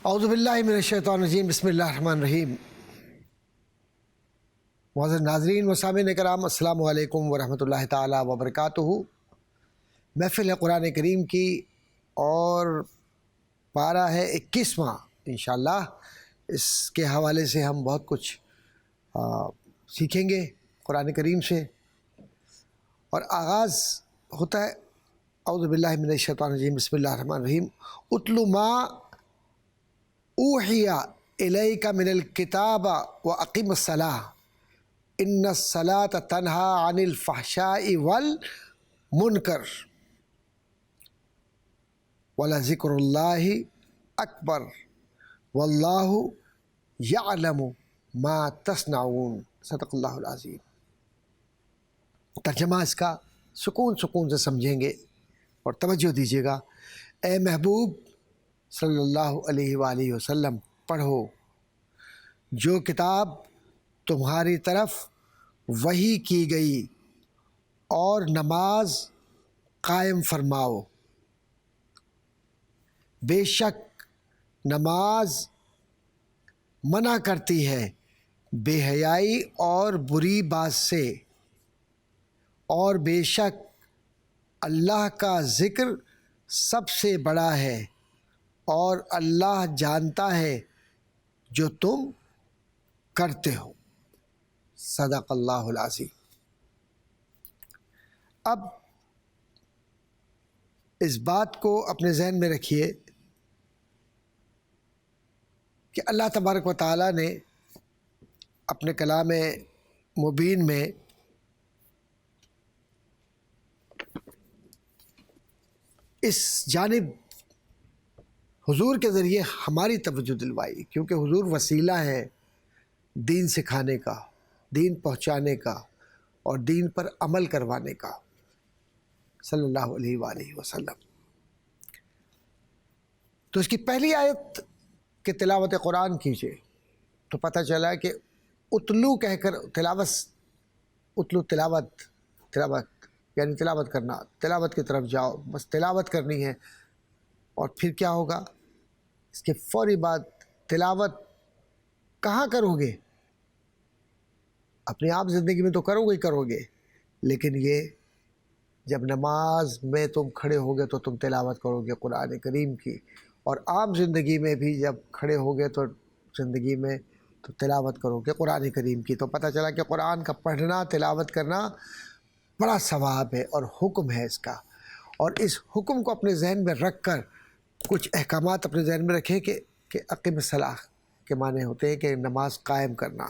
اعوذ باللہ من الشیطان الرجیم، بسم اللہ الرحمن الرحیم۔ معزز ناظرین و سامعین کرام، السلام علیکم ورحمۃ اللہ تعالیٰ وبرکاتہ۔ محفل ہے قرآن کریم کی اور پارہ ہے 21واں۔ انشاءاللہ اس کے حوالے سے ہم بہت کچھ سیکھیں گے قرآن کریم سے، اور آغاز ہوتا ہے اعوذ باللہ من الشیطان الرجیم، بسم اللہ الرحمن الرحیم۔ اتل ما اوحی الیک من الکتاب واقم الصلاۃ ان الصلاۃ تنہی عن الفحشاء والمنکر ولذکر اللہ اکبر واللہ یعلم ما تصنعون۔ صدق اللہ العظیم۔ ترجمہ اس کا سکون سے سمجھیں گے اور توجہ دیجیے گا۔ اے محبوب صلی اللہ علیہ وآلہ وسلم، پڑھو جو کتاب تمہاری طرف وحی کی گئی اور نماز قائم فرماؤ۔ بے شک نماز منع کرتی ہے بے حیائی اور بری بات سے، اور بے شک اللہ کا ذکر سب سے بڑا ہے، اور اللہ جانتا ہے جو تم کرتے ہو۔ صدق اللہ العظیم۔ اب اس بات کو اپنے ذہن میں رکھیے کہ اللہ تبارک و تعالیٰ نے اپنے کلام مبین میں اس جانب حضور کے ذریعے ہماری توجہ دلوائی، کیونکہ حضور وسیلہ ہے دین سکھانے کا، دین پہنچانے کا اور دین پر عمل کروانے کا، صلی اللہ علیہ وآلہ وسلم۔ تو اس کی پہلی آیت کہ تلاوت قرآن کیجیے، تو پتہ چلا کہ اتلو کہہ کر تلاوت یعنی تلاوت کرنا، تلاوت کی طرف جاؤ، بس تلاوت کرنی ہے۔ اور پھر کیا ہوگا؟ اس کے فوری بعد تلاوت کہاں کرو گے؟ اپنی عام زندگی میں تو کرو گے، لیکن یہ جب نماز میں تم کھڑے ہوگے تو تم تلاوت کرو گے قرآن کریم کی، اور عام زندگی میں بھی جب کھڑے ہوگے تو زندگی میں تو تلاوت کرو گے قرآن کریم کی۔ تو پتہ چلا کہ قرآن کا پڑھنا، تلاوت کرنا بڑا ثواب ہے اور حکم ہے اس کا۔ اور اس حکم کو اپنے ذہن میں رکھ کر کچھ احکامات اپنے ذہن میں رکھیں کہ اقیم الصلاۃ کے معنی ہوتے ہیں کہ نماز قائم کرنا۔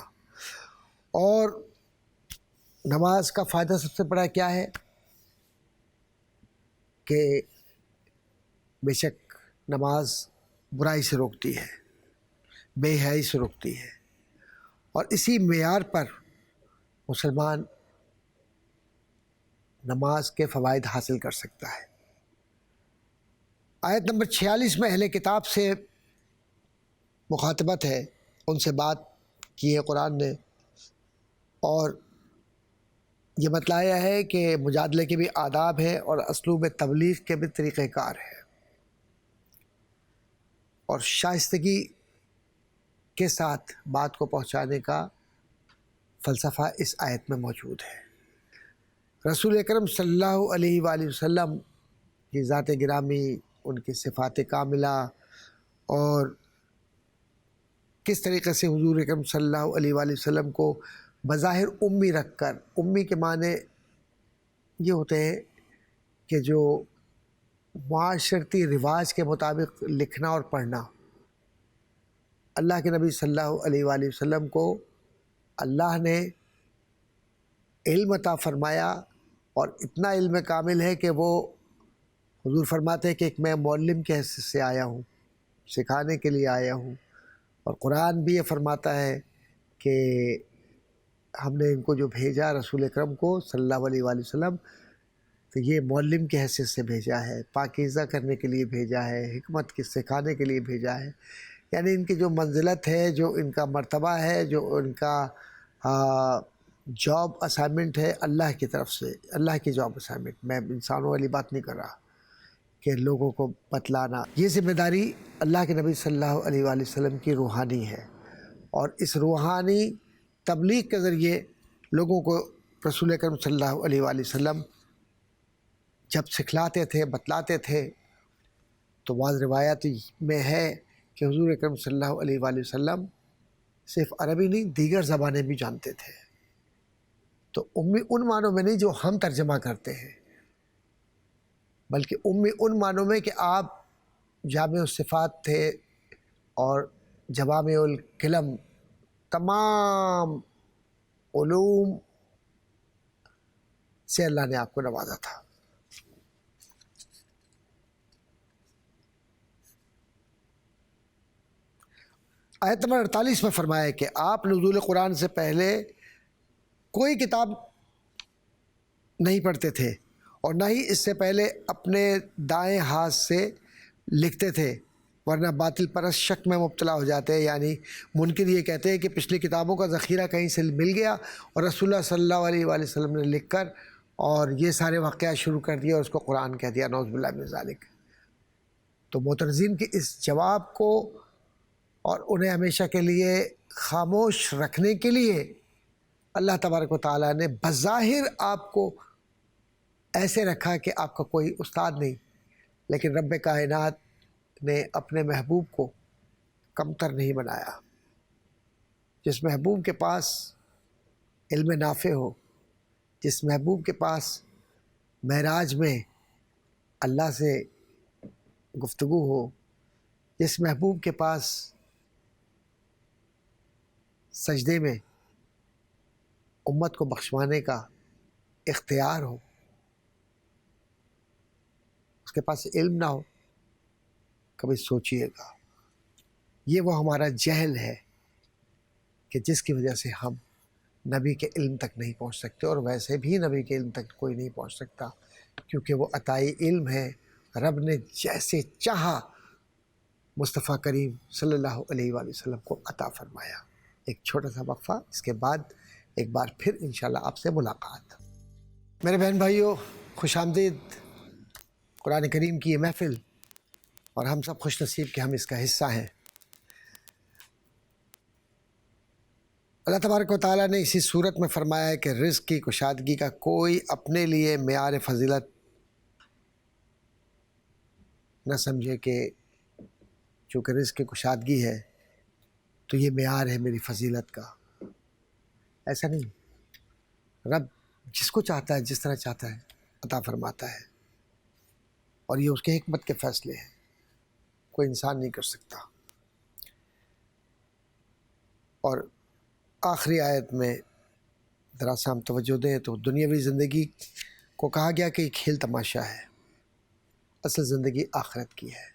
اور نماز کا فائدہ سب سے بڑا کیا ہے کہ بے شک نماز برائی سے روکتی ہے، بے حیائی سے روکتی ہے، اور اسی معیار پر مسلمان نماز کے فوائد حاصل کر سکتا ہے۔ آیت نمبر 46 میں اہل کتاب سے مخاطبت ہے، ان سے بات کی ہے قرآن نے، اور یہ بتلایا ہے کہ مجادلے کے بھی آداب ہے اور اسلوب تبلیغ کے بھی طریقہ کار ہے، اور شائستگی کے ساتھ بات کو پہنچانے کا فلسفہ اس آیت میں موجود ہے۔ رسول اکرم صلی اللہ علیہ وآلہ وسلم کی ذات گرامی، ان کی صفات کاملہ، اور کس طریقے سے حضور اکرم صلی اللہ علیہ وآلہ وسلم کو بظاہر امی رکھ کر، امی کے معنی یہ ہوتے ہیں کہ جو معاشرتی رواج کے مطابق لکھنا اور پڑھنا۔ اللہ کے نبی صلی اللہ علیہ وآلہ وسلم کو اللہ نے علم عطا فرمایا، اور اتنا علم کامل ہے کہ وہ حضور فرماتے ہیں کہ ایک میں معلم کے حیثیت سے آیا ہوں، سکھانے کے لیے آیا ہوں۔ اور قرآن بھی یہ فرماتا ہے کہ ہم نے ان کو جو بھیجا، رسول اکرم کو صلی اللہ علیہ وآلہ وسلم، تو یہ معلم کی حیثیت سے بھیجا ہے، پاکیزہ کرنے کے لیے بھیجا ہے، حکمت کی سکھانے کے لیے بھیجا ہے۔ یعنی ان کی جو منزلت ہے، جو ان کا مرتبہ ہے، جو ان کا جاب اسائنمنٹ ہے، اللہ کی طرف سے، اللہ کی جاب اسائنمنٹ، میں انسانوں والی بات نہیں کر رہا، کہ لوگوں کو بتلانا، یہ ذمہ داری اللہ کے نبی صلی اللہ علیہ وآلہ وسلم کی روحانی ہے، اور اس روحانی تبلیغ کے ذریعے لوگوں کو رسول اکرم صلی اللہ علیہ وآلہ وسلم جب سکھلاتے تھے، بتلاتے تھے، تو بعض روایات میں ہے کہ حضور اکرم صلی اللہ علیہ وآلہ وسلم صرف عربی نہیں دیگر زبانیں بھی جانتے تھے، تو امی ان معنوں میں نہیں جو ہم ترجمہ کرتے ہیں، بلکہ امی ان معنوں میں کہ آپ جامع الصفات تھے اور جوامع الکلم، تمام علوم سے اللہ نے آپ کو نوازا تھا۔ آیت نمبر 48 میں فرمایا ہے کہ آپ نزول قرآن سے پہلے کوئی کتاب نہیں پڑھتے تھے اور نہ ہی اس سے پہلے اپنے دائیں ہاتھ سے لکھتے تھے، ورنہ باطل پرست شک میں مبتلا ہو جاتے ہیں۔ یعنی منکر یہ کہتے ہیں کہ پچھلی کتابوں کا ذخیرہ کہیں سے مل گیا اور رسول اللہ صلی اللہ علیہ وآلہ وسلم نے لکھ کر اور یہ سارے واقعات شروع کر دیے اور اس کو قرآن کہہ دیا، نعوذ باللہ من ذالک۔ تو معترضین کے اس جواب کو اور انہیں ہمیشہ کے لیے خاموش رکھنے کے لیے اللہ تبارک و تعالیٰ نے بظاہر آپ کو ایسے رکھا کہ آپ کا کوئی استاد نہیں، لیکن رب کائنات نے اپنے محبوب کو کمتر نہیں بنایا۔ جس محبوب کے پاس علم نافع ہو، جس محبوب کے پاس معراج میں اللہ سے گفتگو ہو، جس محبوب کے پاس سجدے میں امت کو بخشوانے کا اختیار ہو، اس کے پاس علم نہ ہو، کبھی سوچئے گا یہ وہ ہمارا جہل ہے کہ جس کی وجہ سے ہم نبی کے علم تک نہیں پہنچ سکتے، اور ویسے بھی نبی کے علم تک کوئی نہیں پہنچ سکتا، کیونکہ وہ عطائی علم ہے۔ رب نے جیسے چاہا مصطفیٰ کریم صلی اللہ علیہ وآلہ وسلم کو عطا فرمایا۔ ایک چھوٹا سا وقفہ، اس کے بعد ایک بار پھر انشاءاللہ آپ سے ملاقات۔ میرے بہن بھائیوں، خوش آمدید قرآن کریم کی یہ محفل، اور ہم سب خوش نصیب کہ ہم اس کا حصہ ہیں۔ اللہ تبارک و تعالیٰ نے اسی صورت میں فرمایا ہے کہ رزق کی کشادگی کا کوئی اپنے لیے معیار فضیلت نہ سمجھے کہ چونکہ رزق کی کشادگی ہے تو یہ معیار ہے میری فضیلت کا۔ ایسا نہیں، رب جس کو چاہتا ہے جس طرح چاہتا ہے عطا فرماتا ہے، اور یہ اس کے حکمت کے فیصلے ہیں، کوئی انسان نہیں کر سکتا۔ اور آخری آیت میں ذرا سا ہم توجہ دیں تو دنیاوی زندگی کو کہا گیا کہ یہ کھیل تماشا ہے، اصل زندگی آخرت کی ہے۔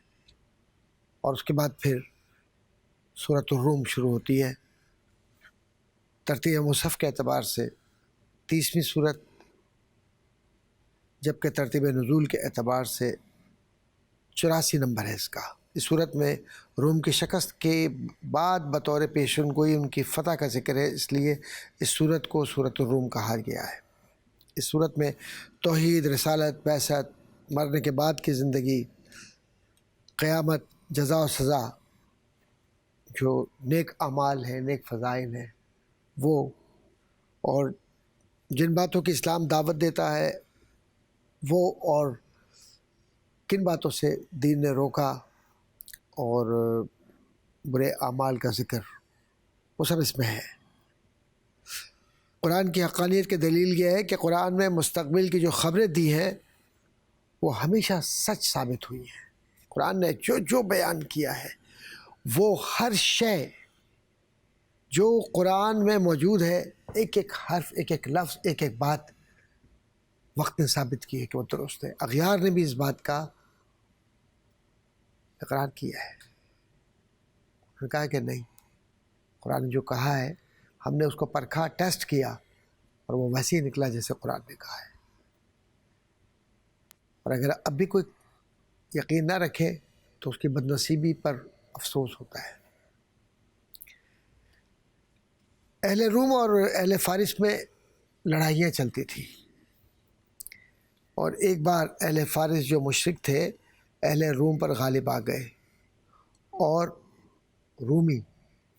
اور اس کے بعد پھر سورۃ الروم شروع ہوتی ہے، ترتیب مصحف کے اعتبار سے 30ویں سورت، جبکہ ترتیب نزول کے اعتبار سے 84 نمبر ہے اس کا۔ اس صورت میں روم کی شکست کے بعد بطور پیشن گوئی ان کی فتح کا ذکر ہے، اس لیے اس صورت کو سورۃ الروم کہا گیا ہے۔ اس صورت میں توحید، رسالت، بعثت، مرنے کے بعد کی زندگی، قیامت، جزا و سزا، جو نیک اعمال ہیں، نیک فضائل ہیں وہ، اور جن باتوں کی اسلام دعوت دیتا ہے وہ، اور کن باتوں سے دین نے روکا، اور برے اعمال کا ذکر، وہ سب اس میں ہے۔ قرآن کی حقانیت کی دلیل یہ ہے کہ قرآن میں مستقبل کی جو خبریں دی ہیں وہ ہمیشہ سچ ثابت ہوئی ہیں۔ قرآن نے جو جو بیان کیا ہے وہ ہر شے جو قرآن میں موجود ہے، ایک ایک حرف، ایک ایک لفظ، ایک ایک بات وقت نے ثابت کی ہے کہ وہ درست ہے۔ اغیار نے بھی اس بات کا اقرار کیا ہے، انہوں نے کہا کہ نہیں، قرآن نے جو کہا ہے ہم نے اس کو پرکھا، ٹیسٹ کیا، اور وہ ویسے ہی نکلا جیسے قرآن نے کہا ہے۔ اور اگر اب بھی کوئی یقین نہ رکھے تو اس کی بد نصیبی پر افسوس ہوتا ہے۔ اہل روم اور اہل فارس میں لڑائیاں چلتی تھیں، اور ایک بار اہل فارس جو مشرک تھے اہل روم پر غالب آ گئے، اور رومی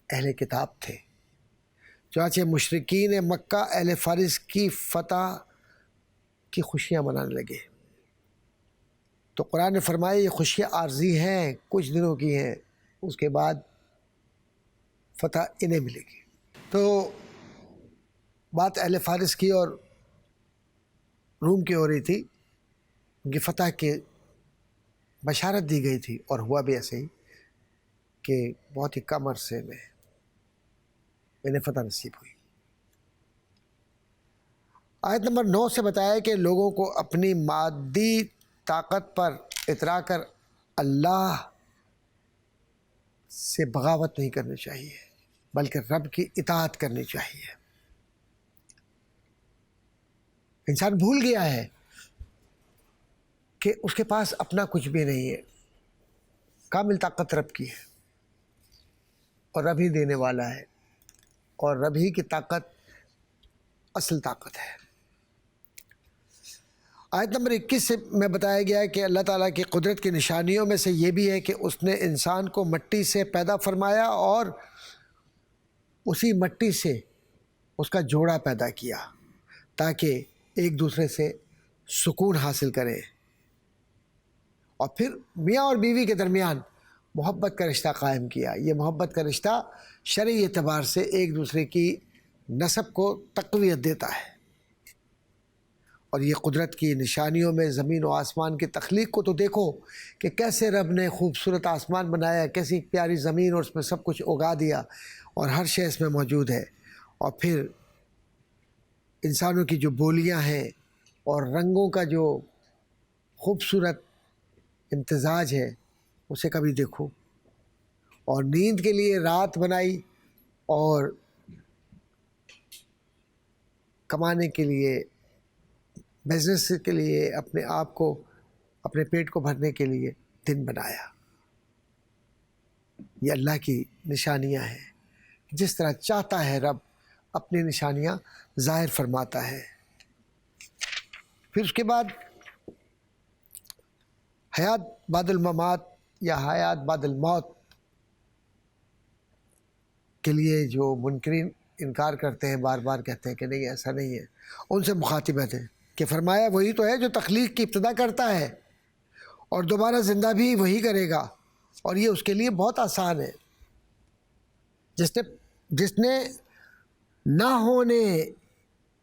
اہل کتاب تھے، چنانچہ مشرکین مکہ اہل فارس کی فتح کی خوشیاں منانے لگے۔ تو قرآن نے فرمایا یہ خوشیاں عارضی ہیں، کچھ دنوں کی ہیں، اس کے بعد فتح انہیں ملے گی۔ تو بات اہل فارس کی اور روم کی ہو رہی تھی، ان کی فتح کی بشارت دی گئی تھی، اور ہوا بھی ایسے ہی کہ بہت ہی کم عرصے میں انہیں فتح نصیب ہوئی۔ آیت نمبر 9 سے بتایا کہ لوگوں کو اپنی مادی طاقت پر اترا کر اللہ سے بغاوت نہیں کرنی چاہیے، بلکہ رب کی اطاعت کرنی چاہیے۔ انسان بھول گیا ہے کہ اس کے پاس اپنا کچھ بھی نہیں ہے، کامل طاقت رب کی ہے، اور رب ہی دینے والا ہے، اور رب ہی کی طاقت اصل طاقت ہے۔ آیت نمبر 21 سے میں بتایا گیا ہے کہ اللہ تعالیٰ کی قدرت کی نشانیوں میں سے یہ بھی ہے کہ اس نے انسان کو مٹی سے پیدا فرمایا اور اسی مٹی سے اس کا جوڑا پیدا کیا تاکہ ایک دوسرے سے سکون حاصل کریں، اور پھر میاں اور بیوی کے درمیان محبت کا رشتہ قائم کیا۔ یہ محبت کا رشتہ شرعی اعتبار سے ایک دوسرے کی نسب کو تقویت دیتا ہے، اور یہ قدرت کی نشانیوں میں زمین و آسمان کی تخلیق کو تو دیکھو کہ کیسے رب نے خوبصورت آسمان بنایا، کیسی پیاری زمین، اور اس میں سب کچھ اگا دیا، اور ہر شے اس میں موجود ہے۔ اور پھر انسانوں کی جو بولیاں ہیں اور رنگوں کا جو خوبصورت امتزاج ہے اسے کبھی دیکھو، اور نیند کے لیے رات بنائی، اور کمانے کے لیے، بزنس کے لیے، اپنے آپ کو، اپنے پیٹ کو بھرنے کے لیے دن بنایا۔ یہ اللہ کی نشانیاں ہیں، جس طرح چاہتا ہے رب اپنی نشانیاں ظاہر فرماتا ہے۔ پھر اس کے بعد حیات بعد الممات یا حیات بعد الموت کے لیے جو منکرین انکار کرتے ہیں، بار بار کہتے ہیں کہ نہیں ایسا نہیں ہے، ان سے مخاطبت ہے کہ فرمایا وہی تو ہے جو تخلیق کی ابتدا کرتا ہے، اور دوبارہ زندہ بھی وہی کرے گا، اور یہ اس کے لیے بہت آسان ہے۔ جس نے نہ ہونے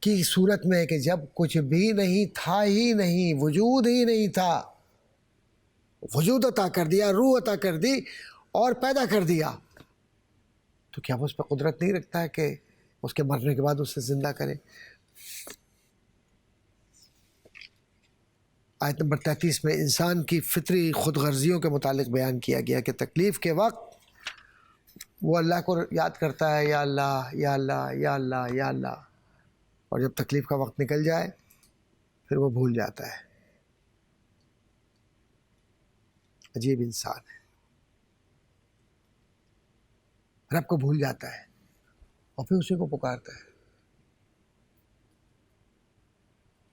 کی صورت میں کہ جب کچھ بھی نہیں تھا ہی نہیں، وجود ہی نہیں تھا، وجود عطا کر دیا، روح عطا کر دی اور پیدا کر دیا، تو کیا وہ اس پہ قدرت نہیں رکھتا ہے کہ اس کے مرنے کے بعد اسے زندہ کرے؟ آیت نمبر 33 میں انسان کی فطری خود غرضیوں کے متعلق بیان کیا گیا کہ تکلیف کے وقت وہ اللہ کو یاد کرتا ہے، یا اللہ یا اللہ یا اللہ یا اللہ، اور جب تکلیف کا وقت نکل جائے پھر وہ بھول جاتا ہے۔ عجیب انسان ہے، رب کو بھول جاتا ہے اور پھر اسی کو پکارتا ہے۔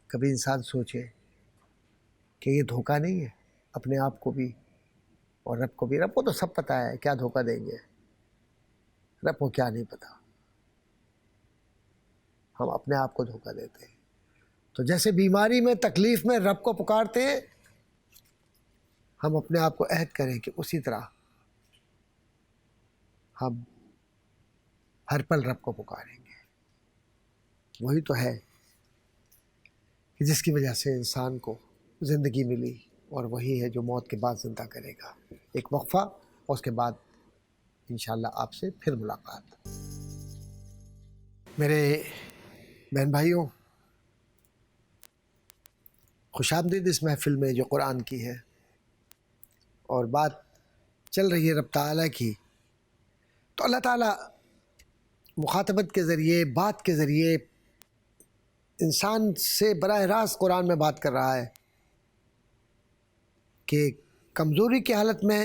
کبھی انسان سوچے کہ یہ دھوکہ نہیں ہے اپنے آپ کو بھی اور رب کو بھی؟ رب کو تو سب پتہ ہے کیا دھوکہ دیں گے، رب کو کیا نہیں پتہ، ہم اپنے آپ کو دھوکہ دیتے ہیں۔ تو جیسے بیماری میں، تکلیف میں رب کو پکارتے ہیں، ہم اپنے آپ کو عہد کریں کہ اسی طرح ہم ہر پل رب کو پکاریں گے۔ وہی تو ہے کہ جس کی وجہ سے انسان کو زندگی ملی، اور وہی ہے جو موت کے بعد زندہ کرے گا۔ ایک وقفہ، اور اس کے بعد انشاءاللہ آپ سے پھر ملاقات۔ میرے بہن بھائیوں، خوش آمدید اس محفل میں جو قرآن کی ہے، اور بات چل رہی ہے رب تعالیٰ کی، تو اللہ تعالیٰ مخاطبت کے ذریعے، بات کے ذریعے انسان سے براہ راست قرآن میں بات کر رہا ہے کہ کمزوری کی حالت میں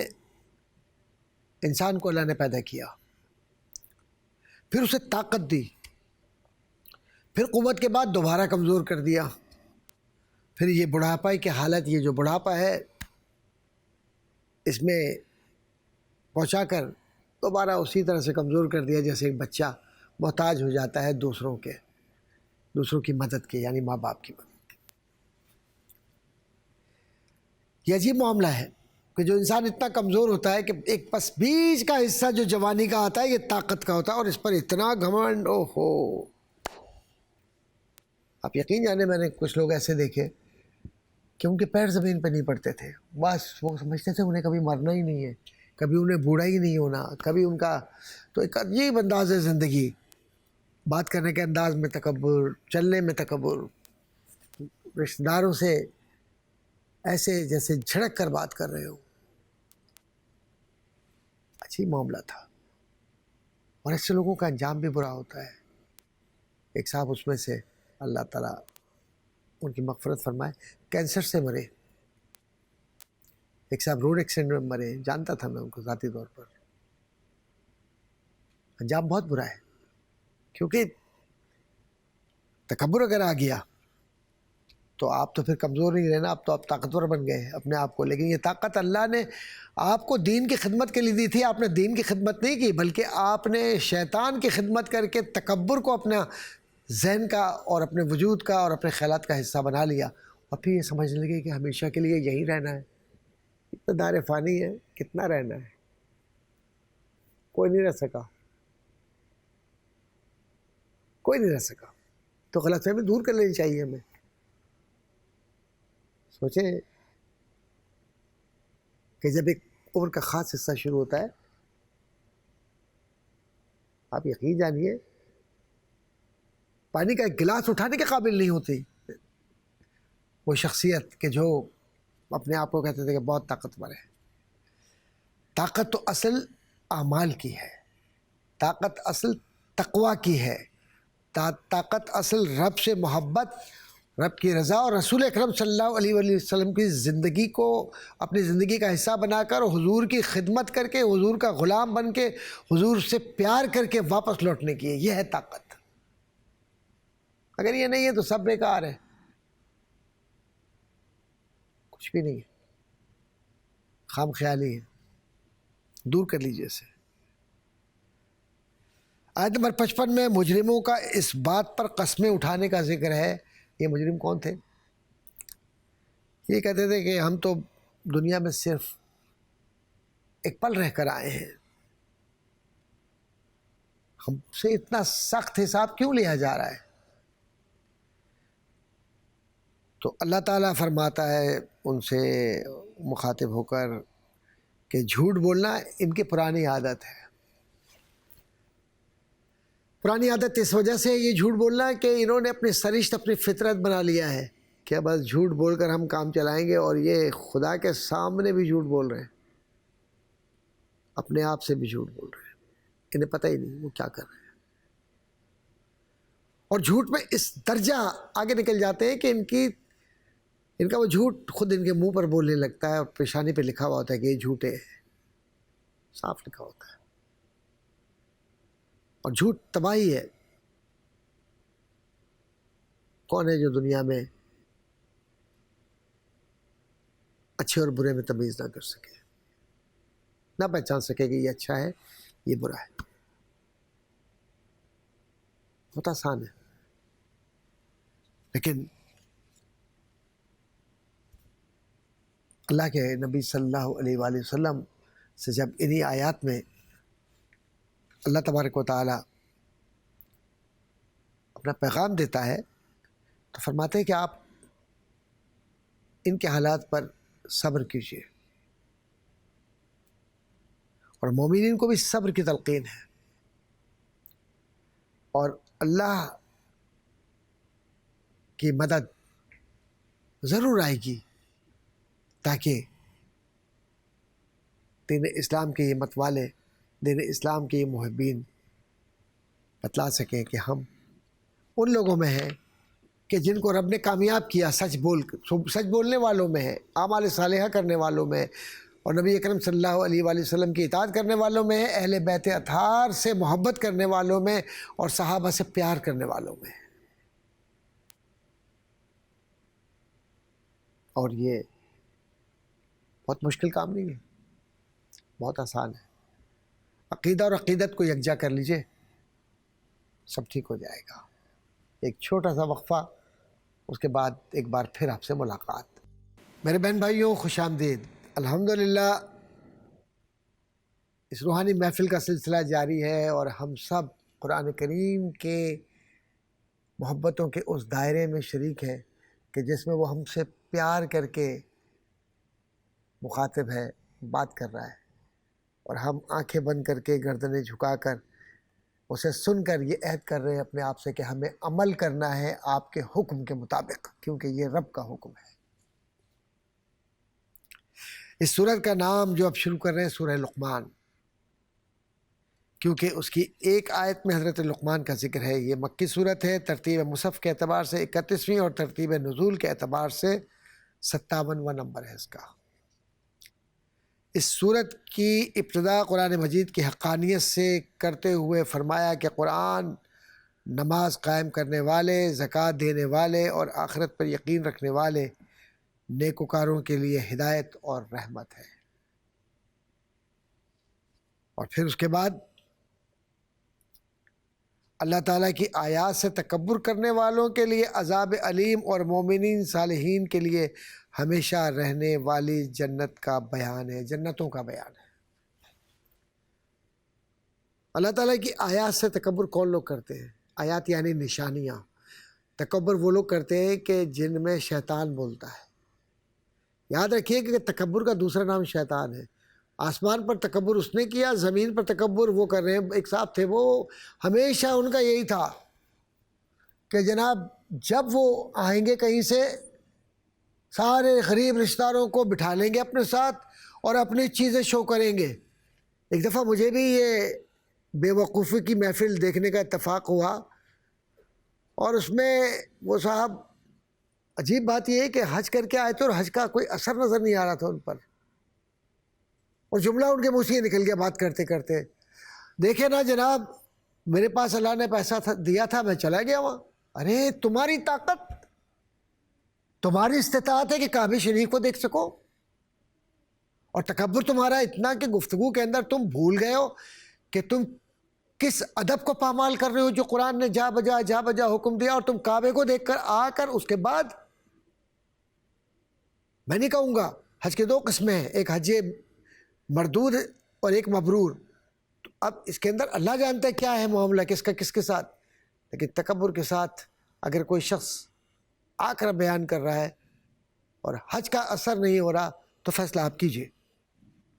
انسان کو اللہ نے پیدا کیا، پھر اسے طاقت دی، پھر قوت کے بعد دوبارہ کمزور کر دیا، پھر یہ بڑھاپا کی حالت، یہ جو بڑھاپا ہے اس میں پہنچا کر دوبارہ اسی طرح سے کمزور کر دیا جیسے ایک بچہ محتاج ہو جاتا ہے دوسروں کی مدد کے، یعنی ماں باپ کی مدد۔ یہ عجیب معاملہ ہے کہ جو انسان اتنا کمزور ہوتا ہے کہ ایک بس بیچ کا حصہ جو جوانی کا آتا ہے یہ طاقت کا ہوتا ہے، اور اس پر اتنا گھمنڈ، او ہو۔ آپ یقین جانے میں نے کچھ لوگ ایسے دیکھے کہ ان کے پیر زمین پہ نہیں پڑتے تھے، بس وہ سمجھتے تھے انہیں کبھی مرنا ہی نہیں ہے، کبھی انہیں بوڑھا ہی نہیں ہونا، کبھی ان کا تو ایک عجیب انداز ہے زندگی، بات کرنے کے انداز میں تکبر، چلنے میں تکبر، رشتہ داروں سے ایسے جیسے جھڑک کر بات کر رہے ہو۔ عجیب معاملہ تھا، اور ایسے لوگوں کا انجام بھی برا ہوتا ہے۔ ایک صاحب اس میں سے، اللہ تعالیٰ ان کی مغفرت فرمائے، کینسر سے مرے۔ ایک صاحب روڈ ایکسیڈنٹ میں مرے، جانتا تھا میں ان کو ذاتی طور پر۔ انجام بہت برا ہے، کیونکہ تکبر اگر آ گیا تو آپ تو پھر کمزور نہیں رہنا، اب تو آپ طاقتور بن گئے اپنے آپ کو۔ لیکن یہ طاقت اللہ نے آپ کو دین کی خدمت کے لیے دی تھی، آپ نے دین کی خدمت نہیں کی، بلکہ آپ نے شیطان کی خدمت کر کے تکبر کو اپنا ذہن کا اور اپنے وجود کا اور اپنے خیالات کا حصہ بنا لیا، اور پھر یہ سمجھنے لگے کہ ہمیشہ کے لیے یہی رہنا ہے۔ اتنا دار فانی ہے، کتنا رہنا ہے، کوئی نہیں رہ سکا، کوئی نہیں رہ سکا۔ تو غلط فہمی دور کر لینی چاہیے ہمیں۔ سوچیں کہ جب ایک عمر کا خاص حصہ شروع ہوتا ہے، آپ یقین جانیے پانی کا ایک گلاس اٹھانے کے قابل نہیں ہوتی وہ شخصیت کہ جو اپنے آپ کو کہتے تھے کہ بہت طاقتور ہے۔ طاقت تو اصل اعمال کی ہے، طاقت اصل تقوی کی ہے، طاقت اصل رب سے محبت، رب کی رضا اور رسول اکرم صلی اللہ علیہ وآلہ وسلم کی زندگی کو اپنی زندگی کا حصہ بنا کر، حضور کی خدمت کر کے، حضور کا غلام بن کے، حضور سے پیار کر کے واپس لوٹنے کی ہے۔ یہ ہے طاقت۔ اگر یہ نہیں ہے تو سب بیکار ہے، کچھ بھی نہیں ہے، خام خیالی ہے، دور کر لیجیے اسے۔ آیت نمبر 55 میں مجرموں کا اس بات پر قسمیں اٹھانے کا ذکر ہے۔ یہ مجرم کون تھے؟ یہ کہتے تھے کہ ہم تو دنیا میں صرف ایک پل رہ کر آئے ہیں، ہم سے اتنا سخت حساب کیوں لیا جا رہا ہے؟ تو اللہ تعالیٰ فرماتا ہے ان سے مخاطب ہو کر کہ جھوٹ بولنا ان کی پرانی عادت ہے۔ پرانی عادت اس وجہ سے یہ جھوٹ بولنا ہے کہ انہوں نے اپنی سرشت، اپنی فطرت بنا لیا ہے کہ بس جھوٹ بول کر ہم کام چلائیں گے، اور یہ خدا کے سامنے بھی جھوٹ بول رہے ہیں، اپنے آپ سے بھی جھوٹ بول رہے ہیں، انہیں پتہ ہی نہیں وہ کیا کر رہے ہیں۔ اور جھوٹ میں اس درجہ آگے نکل جاتے ہیں کہ ان کا وہ جھوٹ خود ان کے منہ پر بولنے لگتا ہے، اور پیشانی پہ لکھا ہوا ہوتا ہے کہ یہ جھوٹے ہیں، صاف لکھا ہوتا ہے۔ اور جھوٹ تباہی ہے۔ کون ہے جو دنیا میں اچھے اور برے میں تمیز نہ کر سکے، نہ پہچان سکے کہ یہ اچھا ہے یہ برا ہے؟ بہت آسان ہے، لیکن اللہ کے نبی صلی اللہ علیہ وآلہ وسلم سے جب انہی آیات میں اللہ تبارک و تعالیٰ اپنا پیغام دیتا ہے تو فرماتے ہیں کہ آپ ان کے حالات پر صبر کیجیے، اور مومنین کو بھی صبر کی تلقین ہے، اور اللہ کی مدد ضرور آئے گی تاکہ دین اسلام کے یہ متوالے، دین اسلام کے یہ محبین بتلا سکیں کہ ہم ان لوگوں میں ہیں کہ جن کو رب نے کامیاب کیا، سچ بولنے والوں میں ہے، اعمال صالحہ کرنے والوں میں، اور نبی اکرم صلی اللہ علیہ وآلہ وسلم کی اطاعت کرنے والوں میں ہے، اہل بیت اطہار سے محبت کرنے والوں میں، اور صحابہ سے پیار کرنے والوں میں۔ اور یہ بہت مشکل کام نہیں ہے، بہت آسان ہے. عقیدہ اور عقیدت کو یکجا کر لیجئے، سب ٹھیک ہو جائے گا. ایک چھوٹا سا وقفہ، اس کے بعد ایک بار پھر آپ سے ملاقات. میرے بہن بھائیوں، خوش آمدید. الحمدللہ اس روحانی محفل کا سلسلہ جاری ہے، اور ہم سب قرآن کریم کے محبتوں کے اس دائرے میں شریک ہیں کہ جس میں وہ ہم سے پیار کر کے مخاطب ہے، بات کر رہا ہے، اور ہم آنکھیں بند کر کے گردنیں جھکا کر اسے سن کر یہ عہد کر رہے ہیں اپنے آپ سے کہ ہمیں عمل کرنا ہے آپ کے حکم کے مطابق، کیونکہ یہ رب کا حکم ہے. اس سورت کا نام جو اب شروع کر رہے ہیں سورہ لقمان، کیونکہ اس کی ایک آیت میں حضرت لقمان کا ذکر ہے. یہ مکی سورت ہے، ترتیب مصحف کے اعتبار سے 31ویں اور ترتیب نزول کے اعتبار سے 57واں نمبر ہے اس کا. اس سورت کی ابتدا قرآن مجید کی حقانیت سے کرتے ہوئے فرمایا کہ قرآن نماز قائم کرنے والے، زکوٰۃ دینے والے اور آخرت پر یقین رکھنے والے نیکوکاروں کے لیے ہدایت اور رحمت ہے. اور پھر اس کے بعد اللہ تعالیٰ کی آیات سے تکبر کرنے والوں کے لیے عذاب علیم اور مومنین صالحین کے لیے ہمیشہ رہنے والی جنت کا بیان ہے، جنتوں کا بیان ہے. اللہ تعالیٰ کی آیات سے تکبر کون لوگ کرتے ہیں؟ آیات یعنی نشانیاں. تکبر وہ لوگ کرتے ہیں کہ جن میں شیطان بولتا ہے. یاد رکھیے کہ تکبر کا دوسرا نام شیطان ہے. آسمان پر تکبر اس نے کیا، زمین پر تکبر وہ کر رہے ہیں. ایک صاحب تھے، وہ ہمیشہ ان کا یہی تھا کہ جناب جب وہ آئیں گے کہیں سے سارے غریب رشتہ داروں کو بٹھا لیں گے اپنے ساتھ اور اپنی چیزیں شو کریں گے. ایک دفعہ مجھے بھی یہ بے وقوفی کی محفل دیکھنے کا اتفاق ہوا، اور اس میں وہ صاحب، عجیب بات یہ ہے کہ حج کر کے آئے تھے اور حج کا کوئی اثر نظر نہیں آ رہا تھا ان پر، اور جملہ ان کے منہ سے نکل گیا بات کرتے کرتے. دیکھے نا جناب، میرے پاس اللہ نے پیسہ دیا تھا، میں چلا گیا وہاں. ارے تمہاری طاقت، تمہاری استطاعت ہے کہ کعبہ شریف کو دیکھ سکو، اور تکبر تمہارا اتنا کہ گفتگو کے اندر تم بھول گئے ہو کہ تم کس ادب کو پامال کر رہے ہو جو قرآن نے جا بجا حکم دیا، اور تم کعبے کو دیکھ کر آ کر اس کے بعد. میں نہیں کہوں گا، حج کے دو قسمیں ہیں، ایک حج مردود اور ایک مبرور. تو اب اس کے اندر اللہ جانتا ہے کیا ہے معاملہ کس کا کس کے ساتھ، لیکن تکبر کے ساتھ اگر کوئی شخص آ کر بیان کر رہا ہے اور حج کا اثر نہیں ہو رہا تو فیصلہ آپ کیجئے.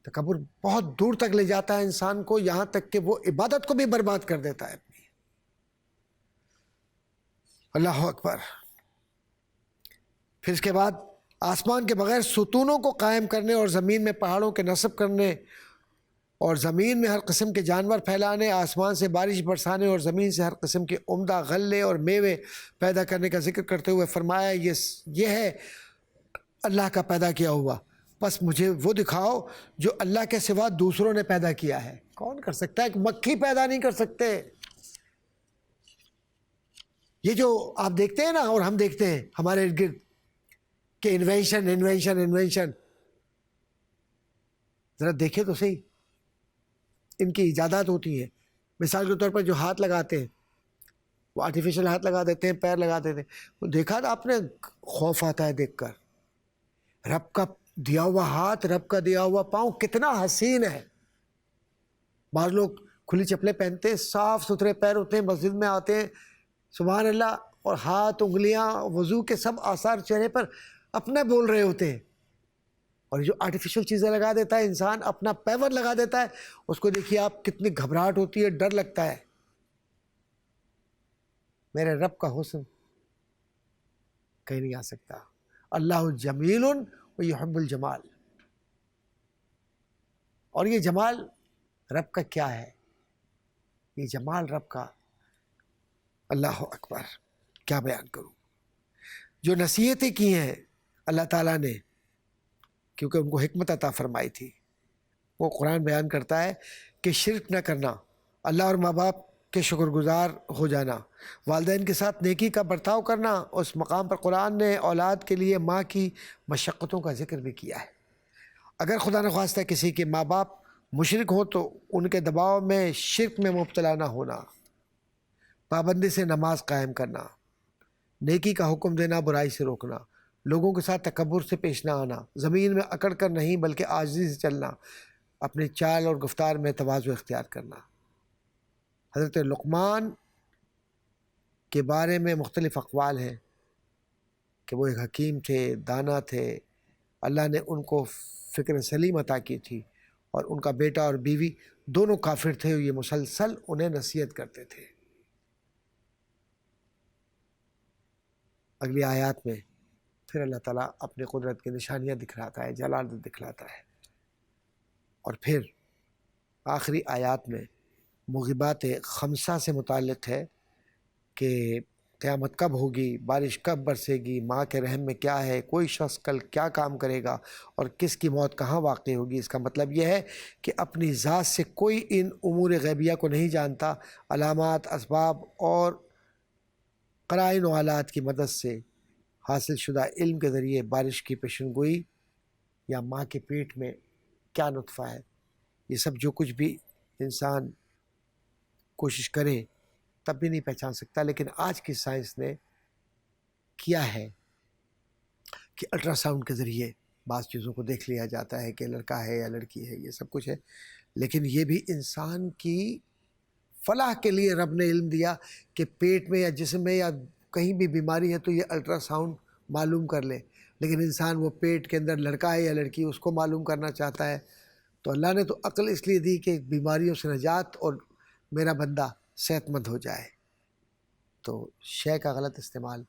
تکبر بہت دور تک لے جاتا ہے انسان کو، یہاں تک کہ وہ عبادت کو بھی برباد کر دیتا ہے اپنی. اللہ اکبر. پھر اس کے بعد آسمان کے بغیر ستونوں کو قائم کرنے اور زمین میں پہاڑوں کے نصب کرنے اور زمین میں ہر قسم کے جانور پھیلانے، آسمان سے بارش برسانے اور زمین سے ہر قسم کے عمدہ غلے اور میوے پیدا کرنے کا ذکر کرتے ہوئے فرمایا یہ ہے اللہ کا پیدا کیا ہوا، بس مجھے وہ دکھاؤ جو اللہ کے سوا دوسروں نے پیدا کیا ہے. کون کر سکتا ہے؟ کہ مکھی پیدا نہیں کر سکتے. یہ جو آپ دیکھتے ہیں نا اور ہم دیکھتے ہیں ہمارے ارد گرد کہ انوینشن، ذرا دیکھیں تو صحیح ان کی ایجادات ہوتی ہیں. مثال کے طور پر جو ہاتھ لگاتے ہیں، وہ آرٹیفیشل ہاتھ لگا دیتے ہیں، پیر لگا دیتے ہیں. وہ دیکھا تھا آپ نے؟ خوف آتا ہے دیکھ کر. رب کا دیا ہوا ہاتھ، رب کا دیا ہوا پاؤں کتنا حسین ہے. بعض لوگ کھلی چپلیں پہنتے ہیں، صاف ستھرے پیر ہوتے ہیں، مسجد میں آتے ہیں، سبحان اللہ، اور ہاتھ، انگلیاں، وضو کے سب آثار چہرے پر اپنے بول رہے ہوتے ہیں. اور جو آرٹیفیشل چیزیں لگا دیتا ہے انسان، اپنا پیور لگا دیتا ہے، اس کو دیکھیے آپ کتنی گھبراہٹ ہوتی ہے، ڈر لگتا ہے. میرے رب کا حسن کہیں نہیں آ سکتا. اللہ جمیل ویحب الجمال. اور یہ جمال رب کا کیا ہے؟ یہ جمال رب کا، اللہ اکبر، کیا بیان کروں. جو نصیحتیں کی ہیں اللہ تعالیٰ نے، کیونکہ ان کو حکمت عطا فرمائی تھی، وہ قرآن بیان کرتا ہے کہ شرک نہ کرنا، اللہ اور ماں باپ کے شکر گزار ہو جانا، والدین کے ساتھ نیکی کا برتاؤ کرنا. اس مقام پر قرآن نے اولاد کے لیے ماں کی مشقتوں کا ذکر بھی کیا ہے. اگر خدا نخواستہ کسی کے ماں باپ مشرک ہو تو ان کے دباؤ میں شرک میں مبتلا نہ ہونا، پابندی سے نماز قائم کرنا، نیکی کا حکم دینا، برائی سے روکنا، لوگوں کے ساتھ تکبر سے پیش نہ آنا، زمین میں اکڑ کر نہیں بلکہ عاجزی سے چلنا، اپنی چال اور گفتار میں تواضع اختیار کرنا۔ حضرت لقمان کے بارے میں مختلف اقوال ہیں کہ وہ ایک حکیم تھے، دانا تھے، اللہ نے ان کو فکر سلیم عطا کی تھی، اور ان کا بیٹا اور بیوی دونوں کافر تھے، یہ مسلسل انہیں نصیحت کرتے تھے۔ اگلی آیات میں پھر اللہ تعالیٰ اپنی قدرت کی نشانیاں دکھلاتا ہے، جلال دکھلاتا ہے، اور پھر آخری آیات میں موغبات خمسہ سے متعلق ہے کہ قیامت کب ہوگی، بارش کب برسے گی، ماں کے رحم میں کیا ہے، کوئی شخص کل کیا کام کرے گا، اور کس کی موت کہاں واقع ہوگی۔ اس کا مطلب یہ ہے کہ اپنی ذات سے کوئی ان امور غیبیہ کو نہیں جانتا، علامات، اسباب اور قرائن و حالات کی مدد سے حاصل شدہ علم کے ذریعے بارش کی پیشن گوئی یا ماں کے پیٹ میں کیا نطفہ ہے، یہ سب جو کچھ بھی انسان کوشش کرے تب بھی نہیں پہچان سکتا۔ لیکن آج کی سائنس نے کیا ہے کہ الٹرا ساؤنڈ کے ذریعے بعض چیزوں کو دیکھ لیا جاتا ہے کہ لڑکا ہے یا لڑکی ہے، یہ سب کچھ ہے، لیکن یہ بھی انسان کی فلاح کے لیے رب نے علم دیا کہ پیٹ میں یا جسم میں یا کہیں بھی بیماری ہے تو یہ الٹرا ساؤنڈ معلوم کر لے، لیکن انسان وہ پیٹ کے اندر لڑکا ہے یا لڑکی اس کو معلوم کرنا چاہتا ہے۔ تو اللہ نے تو عقل اس لیے دی کہ بیماریوں سے نجات اور میرا بندہ صحت مند ہو جائے۔ تو شے کا غلط استعمال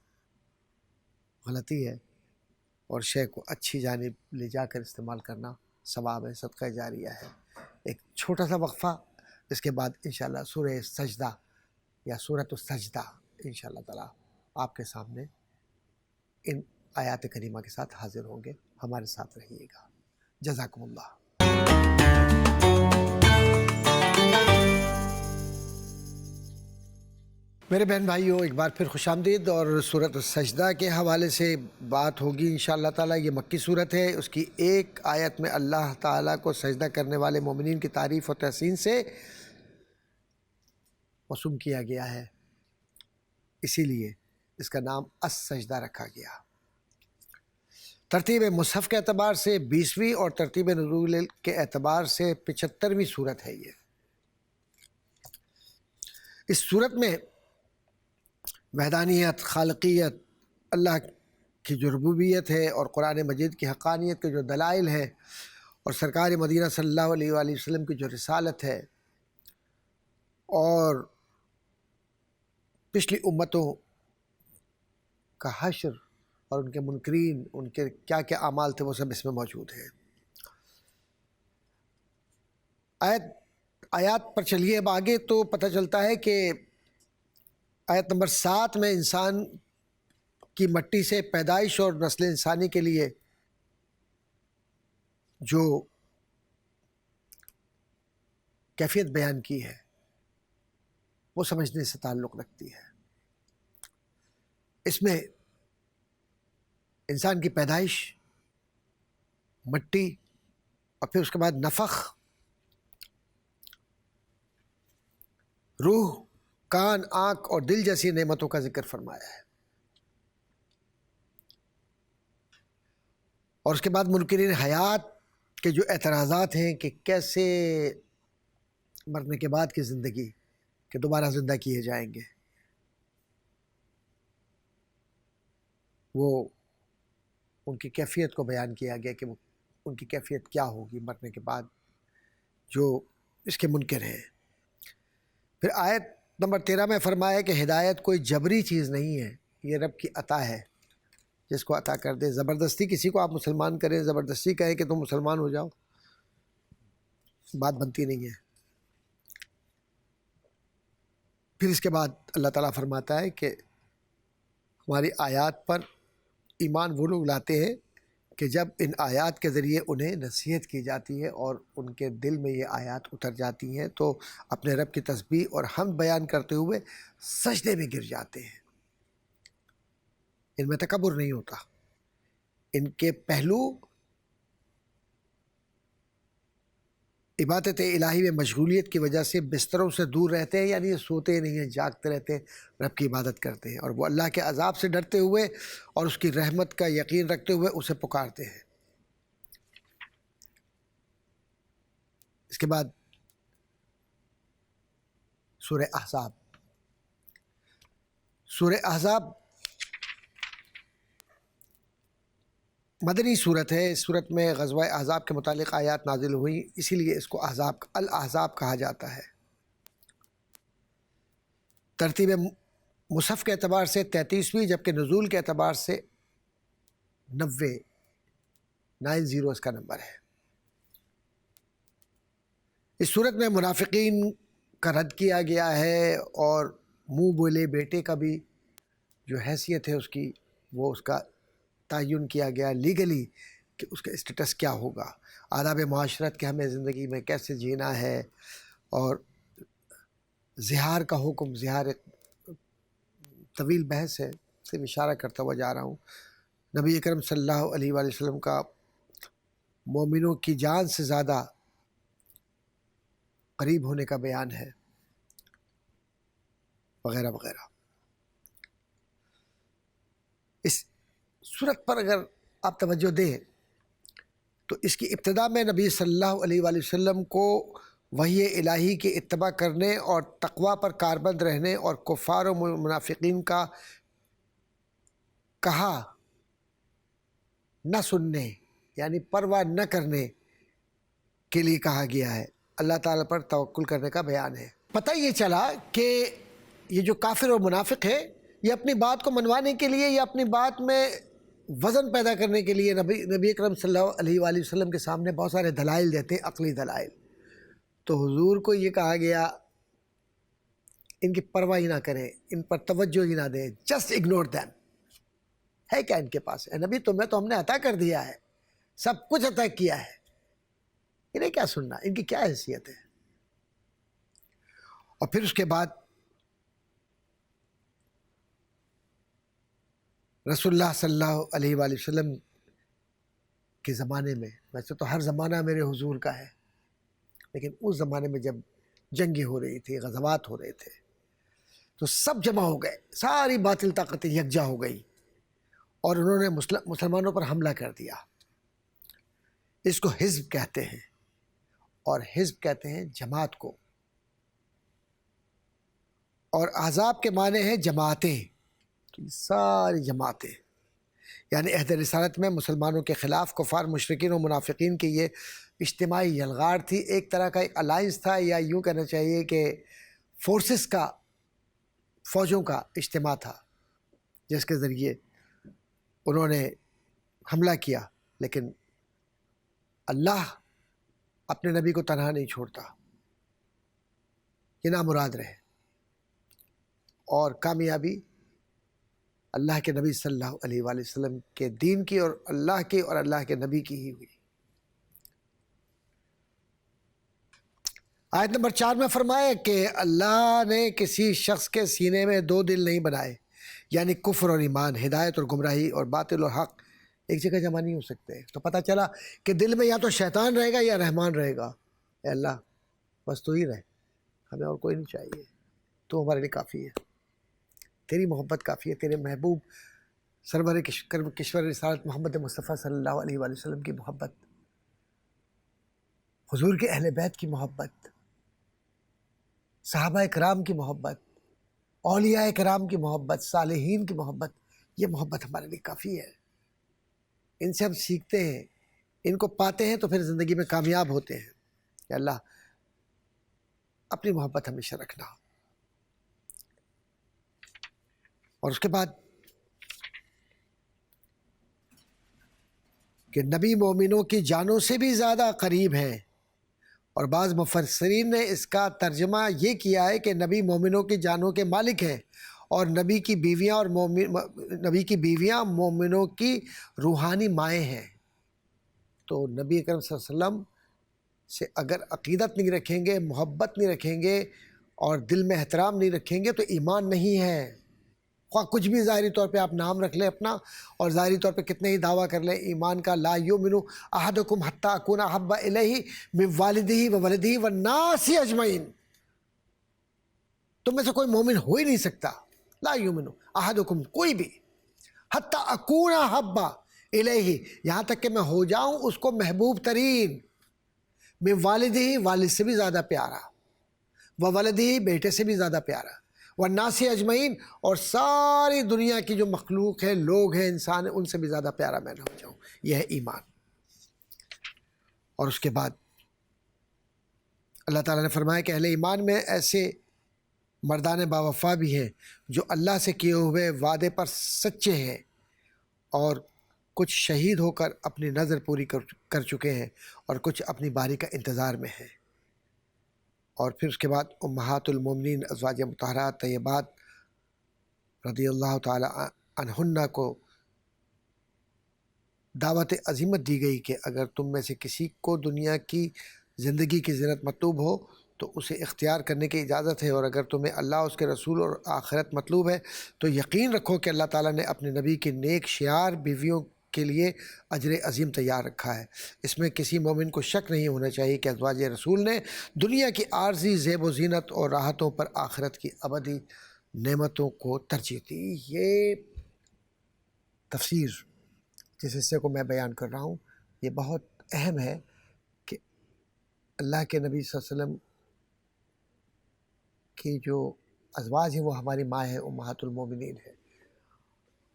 غلطی ہے، اور شے کو اچھی جانب لے جا کر استعمال کرنا ثواب ہے، صدقہ جاریہ ہے۔ ایک چھوٹا سا وقفہ، اس کے بعد انشاءاللہ سورہ سجدہ یا سورۃ السجدہ انشاءاللہ تعالیٰ آپ کے سامنے ان آیات کریمہ کے ساتھ حاضر ہوں گے۔ ہمارے ساتھ رہیے گا۔ جزاکم اللہ۔ میرے بہن بھائیوں، ایک بار پھر خوش آمدید، اور سورۃ السجدہ کے حوالے سے بات ہوگی انشاءاللہ تعالیٰ۔ یہ مکی صورت ہے، اس کی ایک آیت میں اللہ تعالیٰ کو سجدہ کرنے والے مومنین کی تعریف و تحسین سے موسوم کیا گیا ہے، اسی لیے اس کا نام السجدہ رکھا گیا۔ ترتیب مصحف کے اعتبار سے 20ویں اور ترتیب نزول کے اعتبار سے 75ویں صورت ہے یہ۔ اس صورت میں وحدانیت، خالقیت، اللہ کی جو ربوبیت ہے اور قرآن مجید کی حقانیت کے جو دلائل ہے، اور سرکار مدینہ صلی اللہ علیہ وآلہ وسلم کی جو رسالت ہے، اور پچھلی امتوں کا حشر اور ان کے منکرین، ان کے کیا کیا اعمال تھے، وہ سب اس میں موجود ہے۔ آیات پر چلیے اب آگے، تو پتہ چلتا ہے کہ آیت نمبر 7 میں انسان کی مٹی سے پیدائش اور نسل انسانی کے لیے جو کیفیت بیان کی ہے وہ سمجھنے سے تعلق رکھتی ہے۔ اس میں انسان کی پیدائش، مٹی، اور پھر اس کے بعد نفخ، روح، کان، آنکھ اور دل جیسی نعمتوں کا ذکر فرمایا ہے، اور اس کے بعد منکرین حیات کے جو اعتراضات ہیں کہ کیسے مرنے کے بعد کی زندگی کہ دوبارہ زندہ کیے جائیں گے، وہ ان کی کیفیت کو بیان کیا گیا کہ ان کی کیفیت کیا ہوگی مرنے کے بعد، جو اس کے منکر ہیں۔ پھر آیت نمبر 13 میں فرمایا کہ ہدایت کوئی جبری چیز نہیں ہے، یہ رب کی عطا ہے، جس کو عطا کر دے۔ زبردستی کسی کو آپ مسلمان کریں، زبردستی کہیں کہ تم مسلمان ہو جاؤ، بات بنتی نہیں ہے۔ پھر اس کے بعد اللہ تعالیٰ فرماتا ہے کہ ہماری آیات پر ایمان وہ لوگ لاتے ہیں کہ جب ان آیات کے ذریعے انہیں نصیحت کی جاتی ہے اور ان کے دل میں یہ آیات اتر جاتی ہیں تو اپنے رب کی تسبیح اور حمد بیان کرتے ہوئے سجدے میں گر جاتے ہیں۔ ان میں تکبر نہیں ہوتا، ان کے پہلو عبادت الہی میں مشغولیت کی وجہ سے بستروں سے دور رہتے ہیں، یعنی یہ سوتے نہیں ہیں، جاگتے رہتے ہیں، رب کی عبادت کرتے ہیں، اور وہ اللہ کے عذاب سے ڈرتے ہوئے اور اس کی رحمت کا یقین رکھتے ہوئے اسے پکارتے ہیں۔ اس کے بعد سورہ احزاب۔ سورہ احزاب مدنی صورت ہے۔ اس صورت میں غزوہ احزاب کے متعلق آیات نازل ہوئی، اسی لیے اس کو الاحزاب کہا جاتا ہے۔ ترتیب مصحف کے اعتبار سے 33ویں، جبکہ نزول کے اعتبار سے 90 اس کا نمبر ہے۔ اس صورت میں منافقین کا رد کیا گیا ہے، اور منہ بولے بیٹے کا بھی جو حیثیت ہے اس کی، وہ اس کا تعین کیا گیا لیگلی کہ اس کا اسٹیٹس کیا ہوگا، آداب معاشرت کے ہمیں زندگی میں کیسے جینا ہے، اور زہار کا حکم، زہار ایک طویل بحث ہے، صرف اشارہ کرتا ہوا جا رہا ہوں۔ نبی اکرم صلی اللہ علیہ وآلہ وسلم کا مومنوں کی جان سے زیادہ قریب ہونے کا بیان ہے، وغیرہ وغیرہ۔ اس صورت پر اگر آپ توجہ دیں تو اس کی ابتدا میں نبی صلی اللہ علیہ وآلہ وسلم کو وحی الہی کی اتباع کرنے اور تقوی پر کاربند رہنے اور کفار و منافقین کا کہا نہ سننے، یعنی پرواہ نہ کرنے کے لیے کہا گیا ہے، اللہ تعالیٰ پر توکل کرنے کا بیان ہے۔ پتہ یہ چلا کہ یہ جو کافر اور منافق ہے، یہ اپنی بات کو منوانے کے لیے یا اپنی بات میں وزن پیدا کرنے کے لیے نبی اکرم صلی اللہ علیہ وآلہ وسلم کے سامنے بہت سارے دلائل دیتے ہیں، عقلی دلائل۔ تو حضور کو یہ کہا گیا ان کی پرواہ ہی نہ کریں، ان پر توجہ ہی نہ دیں، جسٹ اگنور دیم۔ ہے کیا ان کے پاس؟ اے نبی تمہیں تو ہم نے عطا کر دیا ہے، سب کچھ عطا کیا ہے، انہیں کیا سننا، ان کی کیا حیثیت ہے؟ اور پھر اس کے بعد رسول اللہ صلی اللہ علیہ وآلہ وسلم کے زمانے میں، ویسے تو ہر زمانہ میرے حضور کا ہے، لیکن اس زمانے میں جب جنگیں ہو رہی تھی، غزوات ہو رہے تھے، تو سب جمع ہو گئے، ساری باطل طاقتیں یکجا ہو گئی، اور انہوں نے مسلمانوں پر حملہ کر دیا۔ اس کو حزب کہتے ہیں، اور حزب کہتے ہیں جماعت کو، اور احزاب کے معنی ہیں جماعتیں۔ تو یہ ساری جماعتیں، یعنی عہد رسالت میں مسلمانوں کے خلاف کفار، مشرکین و منافقین کی یہ اجتماعی یلغار تھی، ایک طرح کا ایک الائنس تھا، یا یوں کہنا چاہیے کہ فورسز کا، فوجوں کا اجتماع تھا، جس کے ذریعے انہوں نے حملہ کیا۔ لیکن اللہ اپنے نبی کو تنہا نہیں چھوڑتا، یہ نامراد رہے، اور کامیابی اللہ کے نبی صلی اللہ علیہ وآلہ وسلم کے دین کی، اور اللہ کے اور اللہ کے نبی کی ہی ہوئی۔ آیت نمبر 4 میں فرمایا کہ اللہ نے کسی شخص کے سینے میں دو دل نہیں بنائے، یعنی کفر اور ایمان، ہدایت اور گمراہی، اور باطل اور حق ایک جگہ جمع نہیں ہو سکتے۔ تو پتہ چلا کہ دل میں یا تو شیطان رہے گا یا رحمان رہے گا۔ اے اللہ بس تو ہی رہے، ہمیں اور کوئی نہیں چاہیے، تو ہمارے لیے کافی ہے، تیری محبت کافی ہے، تیرے محبوب سرور کشور رسالت محمد مصطفیٰ صلی اللہ علیہ وآلہ وسلم کی محبت، حضور کے اہل بیت کی محبت، صحابہ کرام کی محبت، اولیاء کرام کی محبت، صالحین کی محبت، یہ محبت ہمارے لیے کافی ہے۔ ان سے ہم سیکھتے ہیں، ان کو پاتے ہیں تو پھر زندگی میں کامیاب ہوتے ہیں۔ کہ اللہ اپنی محبت ہمیشہ رکھنا۔ اور اس کے بعد کہ نبی مومنوں کی جانوں سے بھی زیادہ قریب ہیں، اور بعض مفسرین نے اس کا ترجمہ یہ کیا ہے کہ نبی مومنوں کی جانوں کے مالک ہیں، اور نبی کی بیویاں مومنوں کی روحانی مائیں ہیں۔ تو نبی اکرم صلی اللہ علیہ وسلم سے اگر عقیدت نہیں رکھیں گے، محبت نہیں رکھیں گے، اور دل میں احترام نہیں رکھیں گے، تو ایمان نہیں ہے۔ خواہ کچھ بھی ظاہری طور پہ آپ نام رکھ لیں اپنا، اور ظاہری طور پہ کتنے ہی دعویٰ کر لیں ایمان کا، لا یؤمن احدکم حتی اکون احب الیہ من والدہ و ولدہ والناس اجمعین، تم میں سے کوئی مومن ہو ہی نہیں سکتا، لا یؤمن احدکم، کوئی بھی، حتی اکون احب الیہ، یہاں تک کہ میں ہو جاؤں اس کو محبوب ترین، من والدہ، والد سے بھی زیادہ پیارا، و ولدہ، بیٹے سے بھی زیادہ پیارا، والناس اجمعین، اور ساری دنیا کی جو مخلوق ہے، لوگ ہیں، انسان ہیں، ان سے بھی زیادہ پیارا میں نہ ہو جاؤں۔ یہ ہے ایمان۔ اور اس کے بعد اللہ تعالیٰ نے فرمایا کہ اہل ایمان میں ایسے مردان باوفا بھی ہیں جو اللہ سے کیے ہوئے وعدے پر سچے ہیں، اور کچھ شہید ہو کر اپنی نظر پوری کر چکے ہیں، اور کچھ اپنی باری کا انتظار میں ہیں۔ اور پھر اس کے بعد امہات المومنین ازواج مطہرات طیبات رضی اللہ تعالی عنہن کو دعوت عظیمت دی گئی کہ اگر تم میں سے کسی کو دنیا کی زندگی کی زینت مطلوب ہو تو اسے اختیار کرنے کی اجازت ہے، اور اگر تمہیں اللہ، اس کے رسول اور آخرت مطلوب ہے تو یقین رکھو کہ اللہ تعالیٰ نے اپنے نبی کی نیک شیار بیویوں کے لیے اجر عظیم تیار رکھا ہے۔ اس میں کسی مومن کو شک نہیں ہونا چاہیے کہ ازواج رسول نے دنیا کی عارضی زیب و زینت اور راحتوں پر آخرت کی ابدی نعمتوں کو ترجیح دی۔ یہ تفسیر جس حصے کو میں بیان کر رہا ہوں یہ بہت اہم ہے کہ اللہ کے نبی صلی اللہ علیہ وسلم کی جو ازواج ہیں وہ ہماری ماں ہے، امہات المومنین ہے،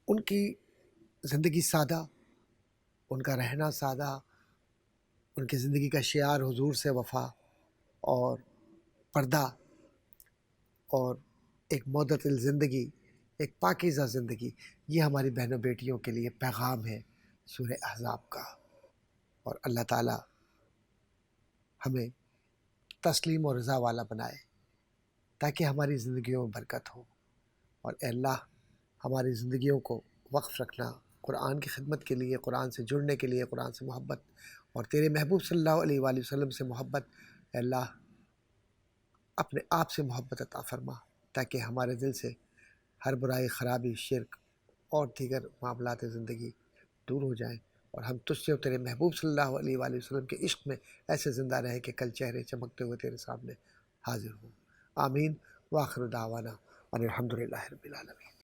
ان کی زندگی سادہ، ان کا رہنا سادہ، ان کی زندگی کا شعار حضور سے وفا اور پردہ اور ایک معتدل زندگی، ایک پاکیزہ زندگی، یہ ہماری بہنوں بیٹیوں کے لیے پیغام ہے سورہ احزاب کا۔ اور اللہ تعالیٰ ہمیں تسلیم اور رضا والا بنائے تاکہ ہماری زندگیوں میں برکت ہو، اور اے اللہ ہماری زندگیوں کو وقف رکھنا قرآن کی خدمت کے لیے، قرآن سے جڑنے کے لیے، قرآن سے محبت اور تیرے محبوب صلی اللہ علیہ وآلہ وسلم سے محبت۔ اے اللہ اپنے آپ سے محبت عطا فرما تاکہ ہمارے دل سے ہر برائی، خرابی، شرک اور دیگر معاملات زندگی دور ہو جائیں، اور ہم تجھ سے اور تیرے محبوب صلی اللہ علیہ وآلہ وسلم کے عشق میں ایسے زندہ رہیں کہ کل چہرے چمکتے ہوئے تیرے سامنے حاضر ہوں۔ آمین۔ وآخر دعوانا ان الحمد للہ رب العالمین۔